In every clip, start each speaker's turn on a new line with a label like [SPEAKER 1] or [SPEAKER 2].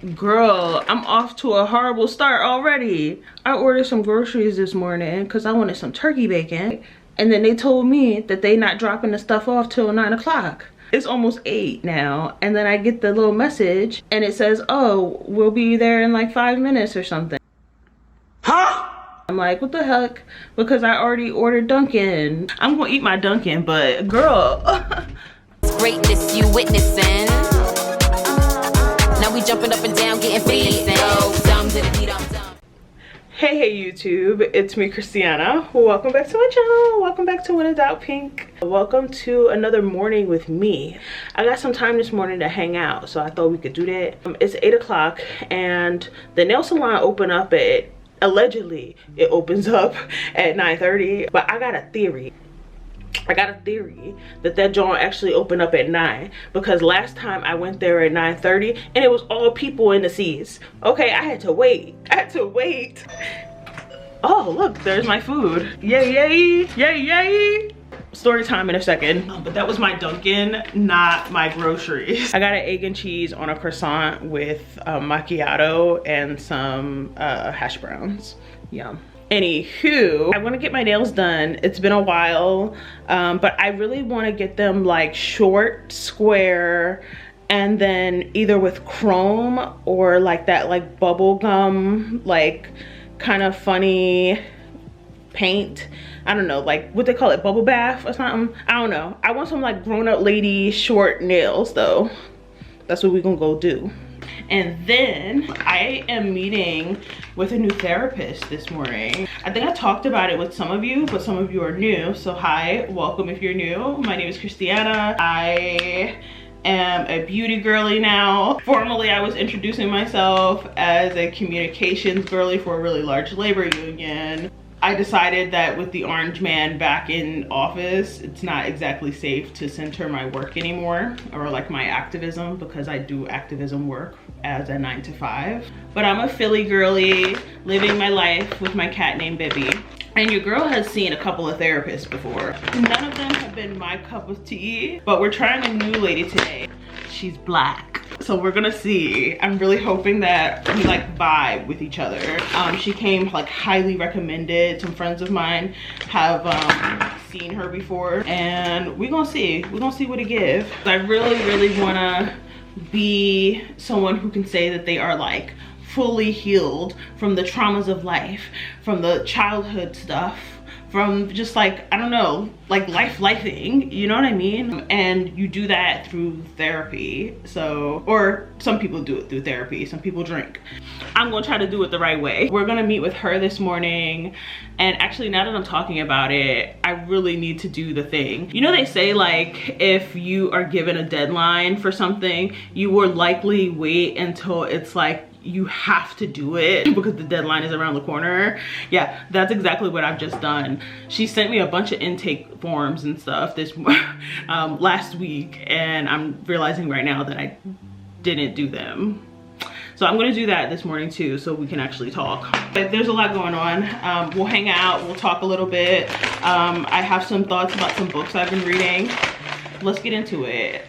[SPEAKER 1] Girl, I'm off to a horrible start already. I ordered some groceries this morning because I wanted some turkey bacon. And then they told me that they not dropping the stuff off till 9 o'clock. It's almost 8 now. And then I get the little message and it says, oh, we'll be there in like 5 minutes or something. Huh? I'm like, what the heck? Because I already ordered Dunkin. I'm gonna eat my Dunkin, but girl.
[SPEAKER 2] Greatness you witnessing. Now we jumping up and down, getting faded.
[SPEAKER 1] Hey YouTube, it's me Kristianna. Welcome back to my channel. Welcome back to When in Doubt Pink. Welcome to another morning with me. I got some time this morning to hang out, so I thought we could do that. It's 8 o'clock and the nail salon opened up at, allegedly it opens up at 9:30, but I got a theory. That joint actually opened up at 9, because last time I went there at 9:30 and it was all people in the seats. Okay, I had to wait. Oh look, there's my food. Yay. Story time in a second. But that was my Dunkin', not my groceries. I got an egg and cheese on a croissant with macchiato and some hash browns. Yum. Anywho, I want to get my nails done. It's been a while, but I really want to get them like short, square, and then either with chrome or like that like bubble gum, like kind of funny paint. I don't know, like what they call it, bubble bath or something. I don't know. I want some like grown-up lady short nails though. That's what we're gonna go do. And then I am meeting with a new therapist this morning. I think I talked about it with some of you, but some of you are new. So hi, welcome if you're new. My name is Kristianna. I am a beauty girly now. Formerly, I was introducing myself as a communications girly for a really large labor union. I decided that with the orange man back in office, it's not exactly safe to center my work anymore, or like my activism, because I do activism work as a 9-to-5. But I'm a Philly girly, living my life with my cat named Bibby. And your girl has seen a couple of therapists before. None of them have been my cup of tea, but we're trying a new lady today. She's black. So we're gonna see. I'm really hoping that we like vibe with each other. She came like highly recommended. Some friends of mine have seen her before, and we're gonna see. We're gonna see what it gives. I really wanna be someone who can say that they are like fully healed from the traumas of life, from the childhood stuff, from just like, I don't know, like lifing, you know what I mean? And you do that through therapy. So, or some people do it through therapy, some people drink. I'm gonna try to do it the right way. We're gonna meet with her this morning. And actually, now that I'm talking about it, I really need to do the thing. You know, they say like, if you are given a deadline for something, you will likely wait until it's like, you have to do it because the deadline is around the corner. Yeah, that's exactly what I've just done. She sent me a bunch of intake forms and stuff this last week, and I'm realizing right now that I didn't do them. So I'm gonna do that this morning too, so we can actually talk. But there's a lot going on. We'll hang out, we'll talk a little bit. I have some thoughts about some books I've been reading. Let's get into it.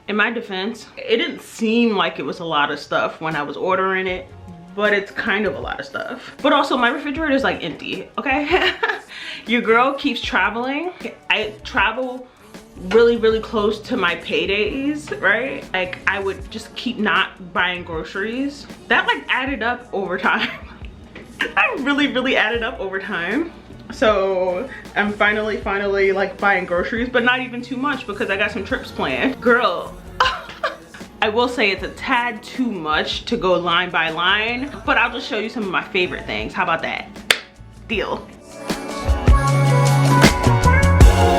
[SPEAKER 1] In my defense, it didn't seem like it was a lot of stuff when I was ordering it, but it's kind of a lot of stuff. But also my refrigerator is like empty, okay? Your girl keeps traveling. I travel really close to my paydays, right? Like I would just keep not buying groceries. That like added up over time. I really added up over time. So I'm finally like buying groceries, but not even too much because I got some trips planned. Girl, I will say it's a tad too much to go line by line, but I'll just show you some of my favorite things. How about that? Deal.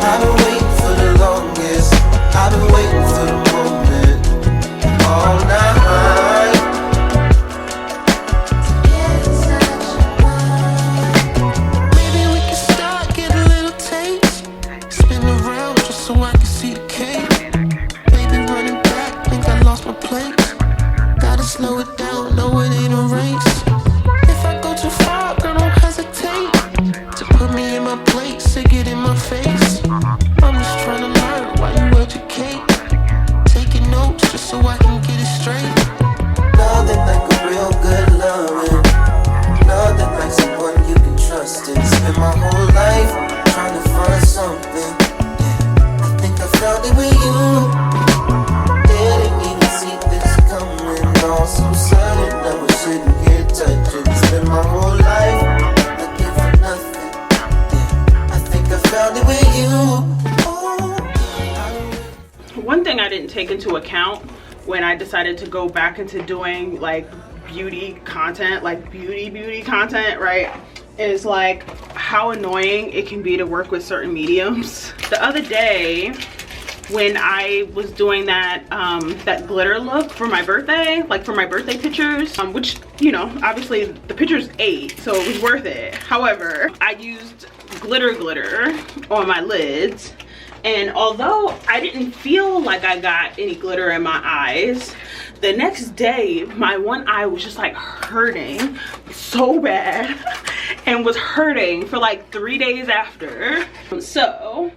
[SPEAKER 3] I've been waiting for the longest. I've been waiting for the moment all night. Maybe we can start, get a little taste, spin around just so I can see
[SPEAKER 1] one thing I didn't take into account when I decided to go back into doing like beauty content, like beauty content, right, is like how annoying it can be to work with certain mediums. The other day when I was doing that that glitter look for my birthday, like for my birthday pictures, which, you know, obviously the pictures ate, so it was worth it. However, I used glitter on my lids, and although I didn't feel like I got any glitter in my eyes, the next day my one eye was just like hurting so bad and was hurting for like 3 days after. So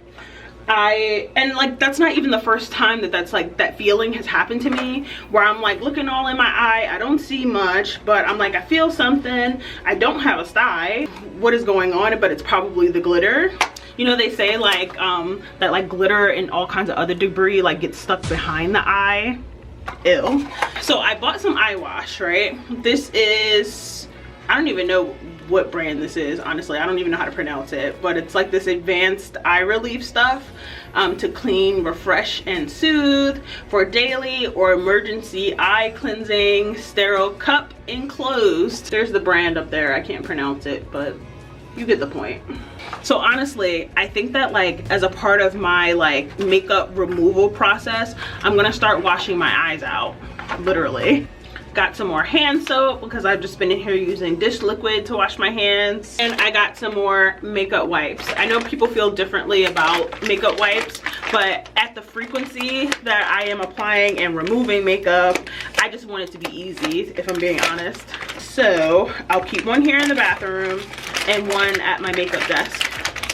[SPEAKER 1] and like that's not even the first time that's like that feeling has happened to me, where I'm like looking all in my eye, I don't see much, but I'm like, I feel something, I don't have a sty, what is going on? But it's probably the glitter. You know, they say like that like glitter and all kinds of other debris like gets stuck behind the eye. Ew. So I bought some eye wash, right? This is, I don't even know what brand this is, honestly. I don't even know how to pronounce it, but it's like this advanced eye relief stuff to clean, refresh, and soothe for daily or emergency eye cleansing, sterile cup enclosed. There's the brand up there, I can't pronounce it, but you get the point. So honestly, I think that like as a part of my like makeup removal process, I'm gonna start washing my eyes out, literally. Got some more hand soap because I've just been in here using dish liquid to wash my hands, and I got some more makeup wipes. I know people feel differently about makeup wipes, but at the frequency that I am applying and removing makeup, I just want it to be easy, if I'm being honest. So I'll keep one here in the bathroom and one at my makeup desk.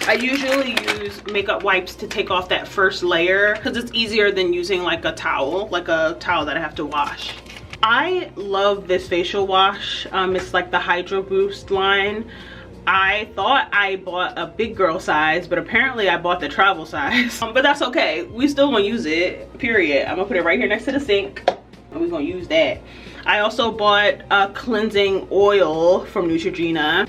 [SPEAKER 1] I usually use makeup wipes to take off that first layer because it's easier than using like a towel that I have to wash. I love this facial wash. It's like the Hydro Boost line. I thought I bought a big girl size, but apparently I bought the travel size. But that's okay, we still gonna use it, period. I'm gonna put it right here next to the sink and we're gonna use that. I also bought a cleansing oil from Neutrogena.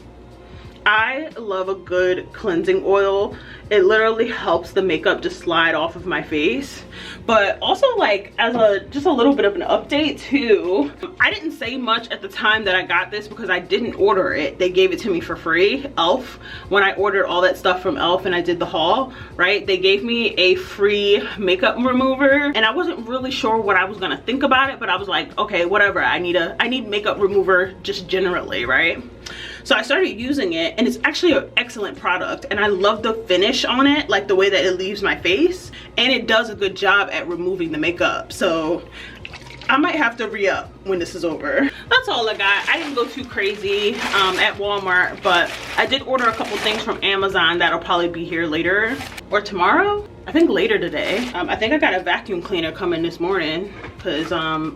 [SPEAKER 1] I love a good cleansing oil. It literally helps the makeup just slide off of my face. But also, like, as just a little bit of an update too, I didn't say much at the time that I got this because I didn't order it. They gave it to me for free, Elf. When I ordered all that stuff from Elf and I did the haul, right, they gave me a free makeup remover, and I wasn't really sure what I was gonna think about it, but I was like, okay, whatever, I need makeup remover just generally, right? So I started using it, and it's actually an excellent product, and I love the finish on it, like the way that it leaves my face, and it does a good job at removing the makeup. So I might have to re-up when this is over. That's all I got. I didn't go too crazy at Walmart, but I did order a couple things from Amazon that'll probably be here later or tomorrow. I think later today. I think I got a vacuum cleaner coming this morning because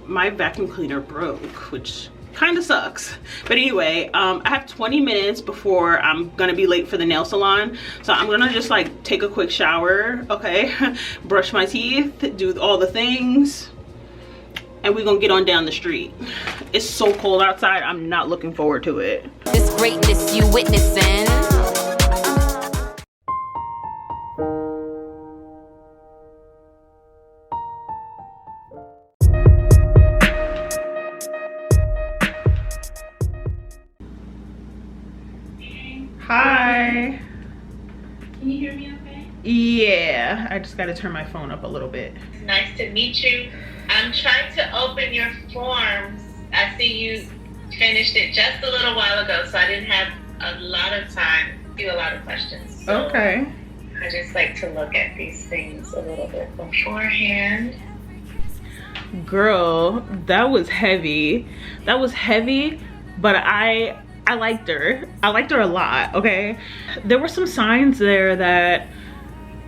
[SPEAKER 1] my vacuum cleaner broke, which kind of sucks. But anyway, I have 20 minutes before I'm gonna be late for the nail salon, so I'm gonna just like take a quick shower, okay, brush my teeth, do all the things, and we're gonna get on down the street. It's so cold outside, I'm not looking forward to it.
[SPEAKER 2] This greatness you witnessing.
[SPEAKER 1] Hi.
[SPEAKER 4] Can you hear me okay?
[SPEAKER 1] Yeah, I just gotta turn my phone up a little bit.
[SPEAKER 4] Nice to meet you. I'm trying to open your forms. I see you finished it just a little while ago, so I didn't have a lot of time to do a lot of questions. So
[SPEAKER 1] okay.
[SPEAKER 4] I just like to look at these things a little bit beforehand.
[SPEAKER 1] Girl, that was heavy. That was heavy, but I liked her. I liked her a lot, okay? There were some signs there that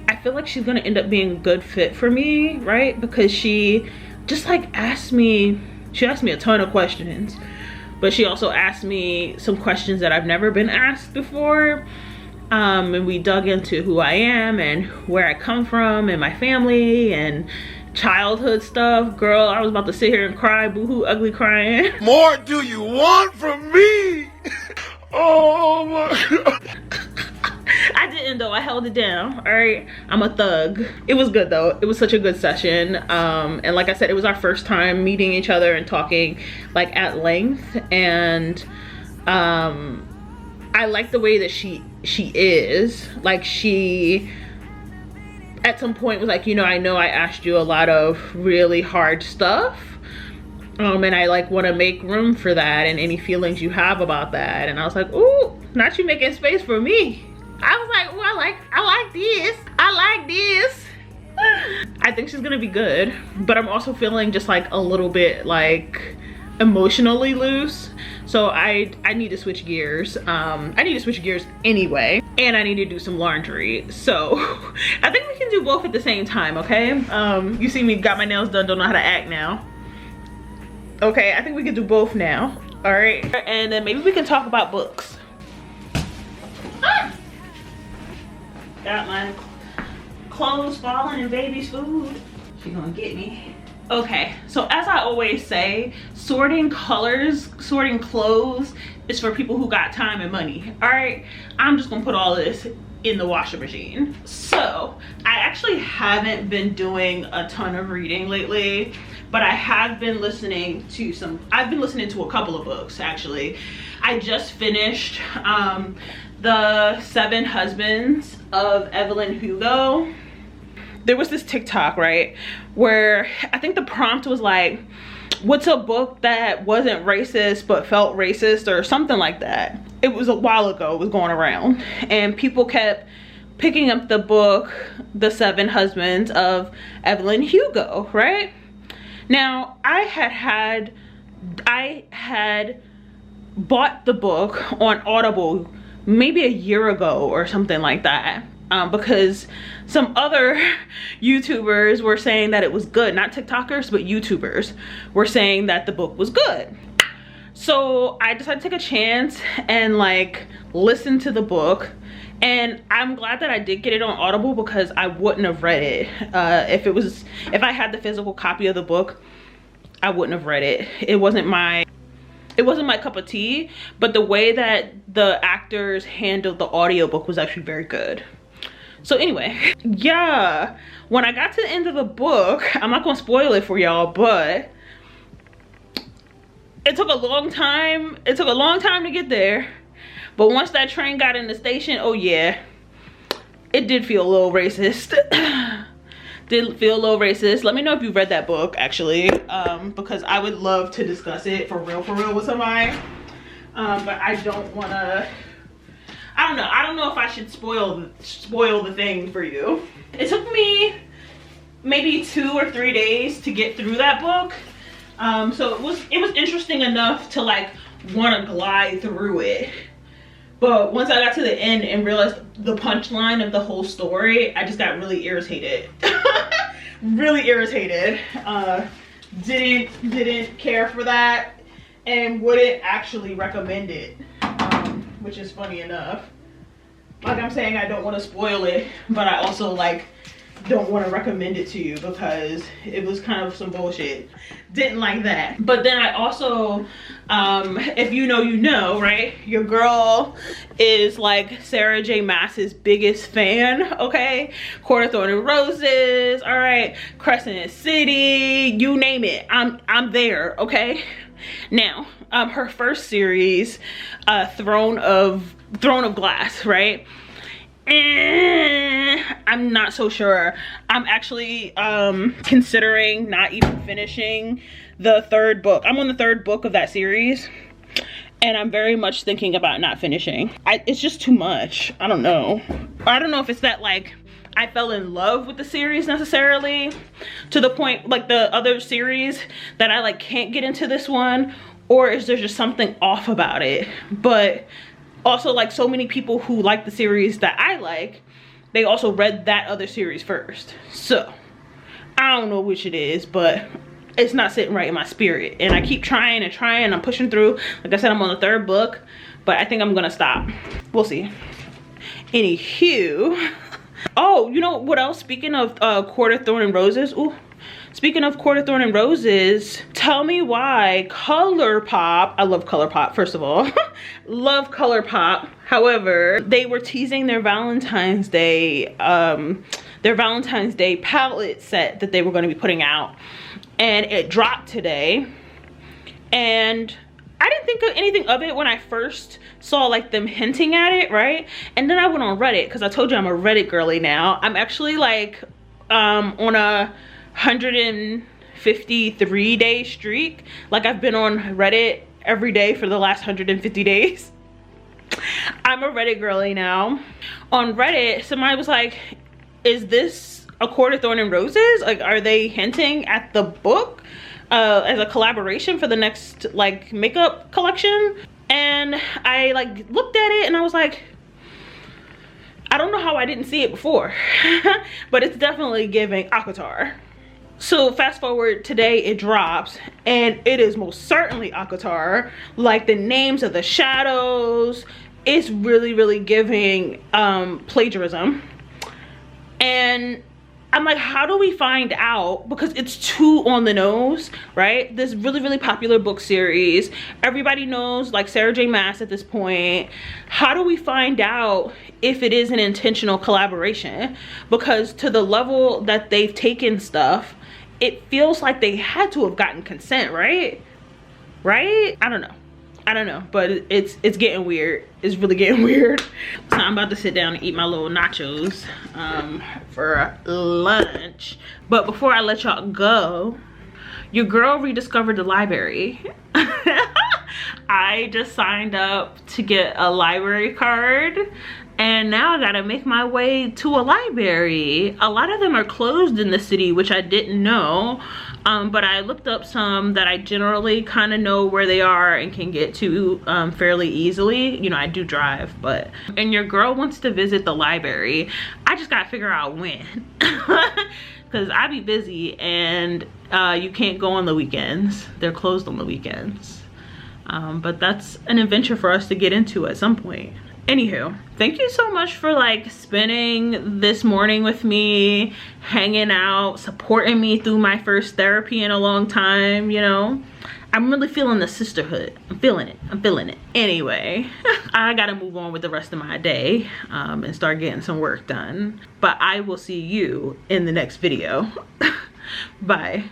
[SPEAKER 1] I feel like she's gonna end up being a good fit for me, right? Because she just like asked me a ton of questions, but she also asked me some questions that I've never been asked before. And we dug into who I am and where I come from and my family and childhood stuff. Girl, I was about to sit here and cry, boohoo, ugly crying.
[SPEAKER 5] More do you want from me? Oh my God.
[SPEAKER 1] I didn't end though. I held it down. All right, I'm a thug. It was good though. It was such a good session. And like I said, it was our first time meeting each other and talking like at length. And I like the way that she is. Like, she at some point was like, you know I asked you a lot of really hard stuff. And I like want to make room for that and any feelings you have about that. And I was like, ooh, not you making space for me. I was like, oh, I like this. I like this. I think she's gonna be good, but I'm also feeling just like a little bit like emotionally loose. So I need to switch gears. I need to switch gears anyway, and I need to do some laundry. So I think we can do both at the same time, okay? You see me got my nails done, don't know how to act now. Okay, I think we can do both now. All right, and then maybe we can talk about books. Got my clothes falling and baby's food. She gonna get me. Okay, so as I always say, sorting colors, sorting clothes is for people who got time and money. All right, I'm just gonna put all this in the washing machine. So I actually haven't been doing a ton of reading lately, but I have been listening to I've been listening to a couple of books actually. I just finished The 7 Husbands of Evelyn Hugo. There was this TikTok, right, where I think the prompt was like, what's a book that wasn't racist but felt racist, or something like that. It was a while ago, it was going around, and people kept picking up the book The 7 Husbands of Evelyn Hugo, right? Now I had bought the book on Audible maybe a year ago or something like that, because some other YouTubers were saying that it was good. Not TikTokers, but YouTubers were saying that the book was good. So I decided to take a chance and like listen to the book. And I'm glad that I did get it on Audible, because I wouldn't have read it. If I had the physical copy of the book, I wouldn't have read it. It wasn't my cup of tea, but the way that the actors handled the audiobook was actually very good. So anyway, yeah, when I got to the end of the book, I'm not gonna spoil it for y'all, but it took a long time. It took a long time to get there. But once that train got in the station, oh yeah, it did feel a little racist. Did feel a little racist. Let me know if you read that book actually, because I would love to discuss it for real with somebody. But I don't wanna, I don't know if I should spoil the thing for you. It took me maybe 2 or 3 days to get through that book. So it was interesting enough to like want to glide through it. But once I got to the end and realized the punchline of the whole story, I just got really irritated. Really irritated. Didn't care for that and wouldn't actually recommend it, which is funny enough. Like I'm saying, I don't want to spoil it, but I also like don't want to recommend it to you because it was kind of some bullshit. Didn't like that. But then I also, if you know, you know, right? Your girl is like Sarah J. Maas's biggest fan, okay? Court of Thorn and Roses, all right? Crescent City, you name it, I'm there, okay? Now, her first series, Throne of Glass, right? I'm not so sure. I'm actually considering not even finishing the 3rd book. I'm on the 3rd book of that series, and I'm very much thinking about not finishing. It's just too much. I don't know if it's that like I fell in love with the series necessarily to the point like the other series that I like can't get into this one, or is there just something off about it. But also, like, so many people who like the series that I like, they also read that other series first. So I don't know which it is, but it's not sitting right in my spirit, and I keep trying and trying. I'm pushing through. Like I said, I'm on the 3rd book, but I think I'm gonna stop. We'll see. Anywho, oh, you know what else? Speaking of Court of Thorn and Roses, ooh, Speaking of Court of Thorn and Roses, tell me why ColourPop, I love ColourPop, first of all, love ColourPop. However, they were teasing their Valentine's Day palette set that they were going to be putting out, and it dropped today. And I didn't think of anything of it when I first saw like them hinting at it, right? And then I went on Reddit, because I told you I'm a Reddit girly now. I'm actually like on a 153-day streak. Like, I've been on Reddit every day for the last 150 days. I'm a Reddit girly now. On Reddit, somebody was like, is this a Court of Thorn and Roses? Like, are they hinting at the book as a collaboration for the next like makeup collection? And I like looked at it and I was like, I don't know how I didn't see it before. But it's definitely giving ACOTAR. So fast forward, today it drops and it is most certainly ACOTAR. Like, the names of the shadows, it's really giving plagiarism. And I'm like, how do we find out? Because it's too on the nose, right? This really popular book series, everybody knows like Sarah J Maas at this point. How do we find out if it is an intentional collaboration? Because to the level that they've taken stuff, it feels like they had to have gotten consent, right? I don't know, but it's getting weird. It's really getting weird. So I'm about to sit down and eat my little nachos for lunch. But before I let y'all go, your girl rediscovered the library. I just signed up to get a library card, and now I gotta make my way to a library. A lot of them are closed in the city, which I didn't know. But I looked up some that I generally kind of know where they are and can get to fairly easily. You know, I do drive, and your girl wants to visit the library. I just gotta figure out when. Because I be busy, and you can't go on the weekends. They're closed on the weekends. But that's an adventure for us to get into at some point. Anywho, thank you so much for like spending this morning with me, hanging out, supporting me through my first therapy in a long time. You know, I'm really feeling the sisterhood. I'm feeling it. Anyway, I gotta move on with the rest of my day and start getting some work done. But I will see you in the next video. Bye.